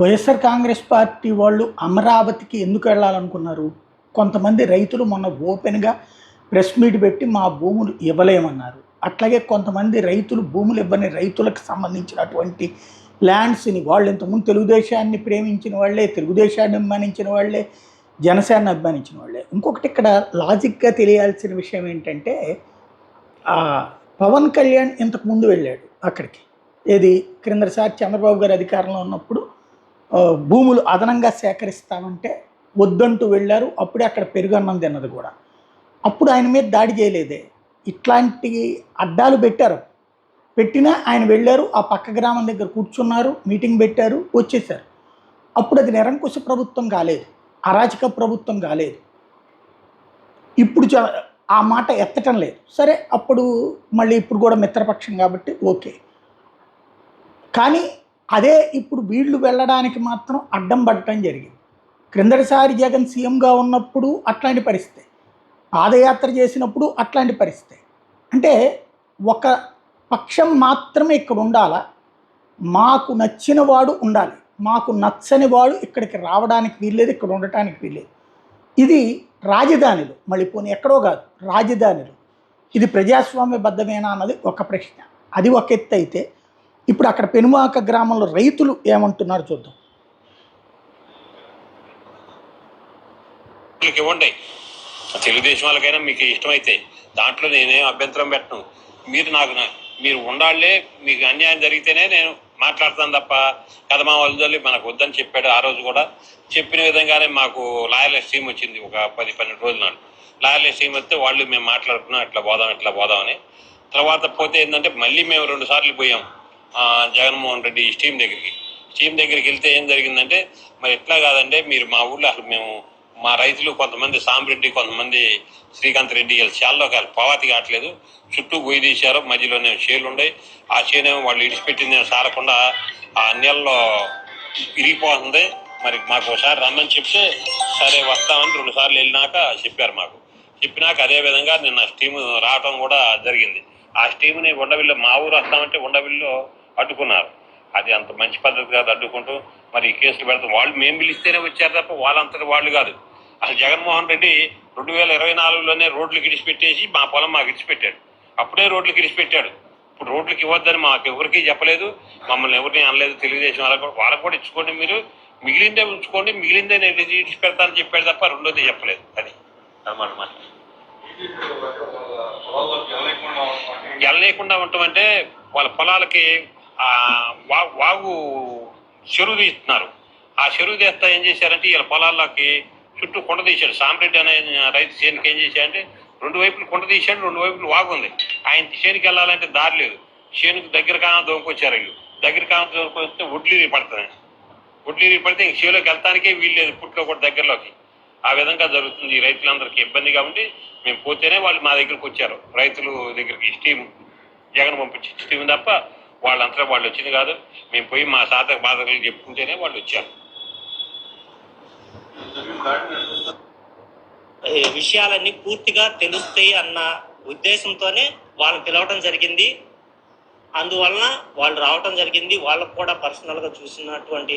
YSR Congress party వాళ్ళు అమరావతికి ఎందుకు వెళ్ళాలనుకున్నారు? కొంతమంది రైతులు మొన్న ఓపెన్‌గా ప్రెస్ మీట్ పెట్టి మా భూములు ఇవ్వలేమన్నారు. అట్లాగే కొంతమంది రైతులు భూములు ఇవ్వని రైతులకు సంబంధించినటువంటి ల్యాండ్స్‌ని వాళ్ళు ఇంతకుముందు తెలుగుదేశాన్ని ప్రేమించిన వాళ్ళే, తెలుగుదేశాన్ని అభిమానించిన వాళ్ళే, జనసేనని అభిమానించిన వాళ్ళే. ఇంకొకటి ఇక్కడ లాజిక్‌గా తెలియాల్సిన విషయం ఏంటంటే పవన్ కళ్యాణ్ ఇంతకుముందు వెళ్ళాడు అక్కడికి. ఏది క్రిందటిసారి చంద్రబాబు గారు అధికారంలో ఉన్నప్పుడు భూములు అదనంగా సేకరిస్తామంటే వద్దంటూ వెళ్ళారు. అప్పుడే అక్కడ పెరుగన్నం తిన్నది కూడా. అప్పుడు ఆయన మీద దాడి చేయలేదే. ఇట్లాంటి అడ్డాలు పెట్టారు. పెట్టినా ఆయన వెళ్ళారు, ఆ పక్క గ్రామం దగ్గర కూర్చున్నారు, మీటింగ్ పెట్టారు, వచ్చేసారు. అప్పుడు అది నిరంకుశ ప్రభుత్వం కాలేదు, అరాచక ప్రభుత్వం కాలేదు. ఇప్పుడు ఆ మాట ఎత్తటం లేదు. సరే, అప్పుడు మళ్ళీ ఇప్పుడు కూడా మిత్రపక్షం కాబట్టి ఓకే. కానీ అదే ఇప్పుడు వీళ్ళు వెళ్ళడానికి మాత్రం అడ్డం పడటం జరిగింది. క్రిందటిసారి జగన్ సీఎంగా ఉన్నప్పుడు అట్లాంటి పరిస్థితి, పాదయాత్ర చేసినప్పుడు అట్లాంటి పరిస్థితి. అంటే ఒక పక్షం మాత్రమే ఇక్కడ ఉండాలా, మాకు నచ్చిన వాడు ఉండాలి, మాకు నచ్చని వాడు ఇక్కడికి రావడానికి వీల్లేదు, ఇక్కడ ఉండటానికి వీల్లేదు. ఇది రాజధానిలో, మళ్ళీ పోనీ ఎక్కడో కాదు, రాజధానిలో ఇది ప్రజాస్వామ్యబద్ధమేనా అన్నది ఒక ప్రశ్న. అది ఒక ఎత్తు అయితే, ఇప్పుడు అక్కడ పెనుమాక గ్రామంలో రైతులు ఏమంటున్నారు చూద్దాం. ఇవ్వండి, తెలుగుదేశం వాళ్ళకైనా మీకు ఇష్టమైతే దాంట్లో నేనేం అభ్యంతరం పెట్టను. మీరు ఉండాలే, మీకు అన్యాయం జరిగితేనే నేను మాట్లాడతాను తప్ప కదమా వద్దని మనకు వద్దని చెప్పాడు. ఆ రోజు కూడా చెప్పిన విధంగానే మాకు లాయర్లెస్ టీం వచ్చింది. ఒక 10-12 రోజుల నాడు లాయర్లెస్ టీం వస్తే వాళ్ళు మేము మాట్లాడుకున్నాం, ఇట్లా పోదామని. తర్వాత పోతే ఏంటంటే మళ్ళీ మేము 2 సార్లు పోయాం జగన్మోహన్ రెడ్డి స్టీమ్ దగ్గరికి వెళ్తే ఏం జరిగిందంటే, మరి ఎట్లా కాదంటే మీరు మా ఊళ్ళో అసలు మా రైతులు కొంతమంది సాంబరెడ్డి, కొంతమంది శ్రీకాంత్ రెడ్డి చేల్లో పవాతి కావట్లేదు, చుట్టూ గొయ్యి తీశారు, మధ్యలోనే చేలు ఉన్నాయి. ఆ చేనేమో వాళ్ళు ఇడిచిపెట్టింది సారకుండా ఆ నీళ్ళలో ఇరిగిపోతుంది. మరి మాకు ఒకసారి రమ్మని చెప్తే సరే వస్తామని 2 సార్లు వెళ్ళినాక చెప్పారు. చెప్పినాక అదే విధంగా నిన్న స్టీమ్ రావటం కూడా జరిగింది. ఆ స్టీమ్ని ఉండవిల్లో మా ఊరు వస్తామంటే ఉండవిల్లో అడ్డుకున్నారు. అది అంత మంచి పద్ధతి కాదు. అడ్డుకుంటూ మరి కేసులు పెడతాం. వాళ్ళు మేము పిలిస్తేనే వచ్చారు తప్ప వాళ్ళంతటి వాళ్ళు కాదు. అసలు జగన్మోహన్ రెడ్డి 2024లోనే రోడ్లు గిడిచిపెట్టేసి మా పొలం మాకు ఇడిచిపెట్టాడు. అప్పుడే రోడ్లు గిడిచిపెట్టాడు. ఇప్పుడు రోడ్లకి ఇవ్వద్దని మాకు ఎవరికి చెప్పలేదు, మమ్మల్ని ఎవరిని అనలేదు. తెలుగుదేశం వాళ్ళకు కూడా ఇచ్చుకోండి, మీరు మిగిలిందే ఉంచుకోండి, మిగిలిందే నేను ఇడిచిపెడతానని చెప్పాడు తప్ప రెండోది చెప్పలేదు. అది అన్నమాట. లేకుండా ఉండటమంటే వాళ్ళ పొలాలకి వాగు చెరువు తీస్తున్నారు. ఆ చెరువు తీస్తా ఏం చేశారంటే వీళ్ళ పొలాల్లోకి చుట్టూ కొండ తీశాడు. సాంబరెడ్డి అనే రైతు చేనుకి ఏం చేశాడంటే 2 వైపులు కొండ తీశాడు, 2 వైపులు వాగు ఉంది. ఆయన చేనుకి వెళ్ళాలంటే దారి లేదు. చేనుకు దగ్గర కాలం దొంగకొచ్చారు. వీళ్ళు దగ్గర కాలం దొంగకొస్తే వడ్లు పడితే ఇంక చేలోకి వెళ్తానికే వీలు లేదు, పుట్లో కూడా దగ్గరలోకి. ఆ విధంగా జరుగుతుంది. రైతులందరికీ ఇబ్బందిగా ఉండి మేము పోతేనే వాళ్ళు మా దగ్గరికి వచ్చారు. రైతుల దగ్గరికి స్టీమ్ జగన్ పంపించి స్టీమ్ తప్ప వాళ్ళంతా వాళ్ళు వచ్చింది కాదు. మేము పోయి మా సాధక బాధకులు చెప్పుకుంటేనే వాళ్ళు వచ్చారు. విషయాలన్నీ పూర్తిగా తెలుస్తాయి అన్న ఉద్దేశంతోనే వాళ్ళని పిలవడం జరిగింది. అందువలన వాళ్ళు రావటం జరిగింది. వాళ్ళకు కూడా పర్సనల్గా చూసినటువంటి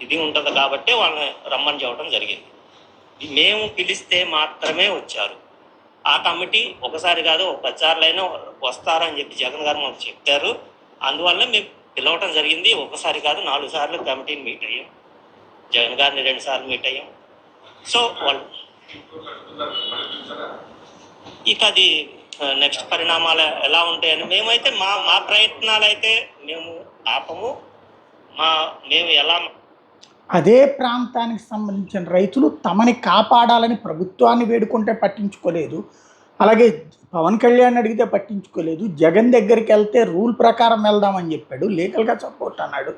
ఇది ఉంటుంది కాబట్టి వాళ్ళని రమ్మని చెప్పడం జరిగింది. మేము పిలిస్తే మాత్రమే వచ్చారు. ఆ కమిటీ ఒకసారి కాదు 10 సార్లైనా వస్తారని చెప్పి జగన్ గారు మాకు చెప్పారు. అందువల్ల మేము పిలవటం జరిగింది. ఒకసారి కాదు 4 సార్లు కమిటీని మీట్ అయ్యాం. జగన్ గారిని 2 సార్లు మీట్ అయ్యాం. సో వాళ్ళు ఇక అది నెక్స్ట్ పరిణామాలు ఎలా ఉంటాయని మేమైతే మా ప్రయత్నాలు అయితే మేము ఆపము. మేము ఎలా అదే ప్రాంతానికి సంబంధించిన రైతులు తమని కాపాడాలని ప్రభుత్వాన్ని వేడుకుంటే పట్టించుకోలేదు, అలాగే పవన్ కళ్యాణ్ అడిగితే పట్టించుకోలేదు. జగన్ దగ్గరికి వెళ్తే రూల్ ప్రకారం వెళ్దామని చెప్పాడు, లీగల్గా సపోర్ట్ అన్నాడు.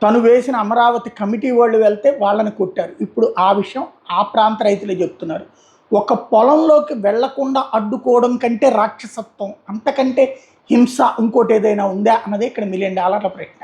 తను వేసిన అమరావతి కమిటీ వాళ్ళు వెళ్తే వాళ్ళని కొట్టారు. ఇప్పుడు ఆ విషయం ఆ ప్రాంత రైతులే చెప్తున్నారు. ఒక పొలంలోకి వెళ్లకుండా అడ్డుకోవడం కంటే రాక్షసత్వం, అంతకంటే హింస ఇంకోటి ఏదైనా ఉందా అన్నదే ఇక్కడ $1 మిలియన్ ప్రశ్న.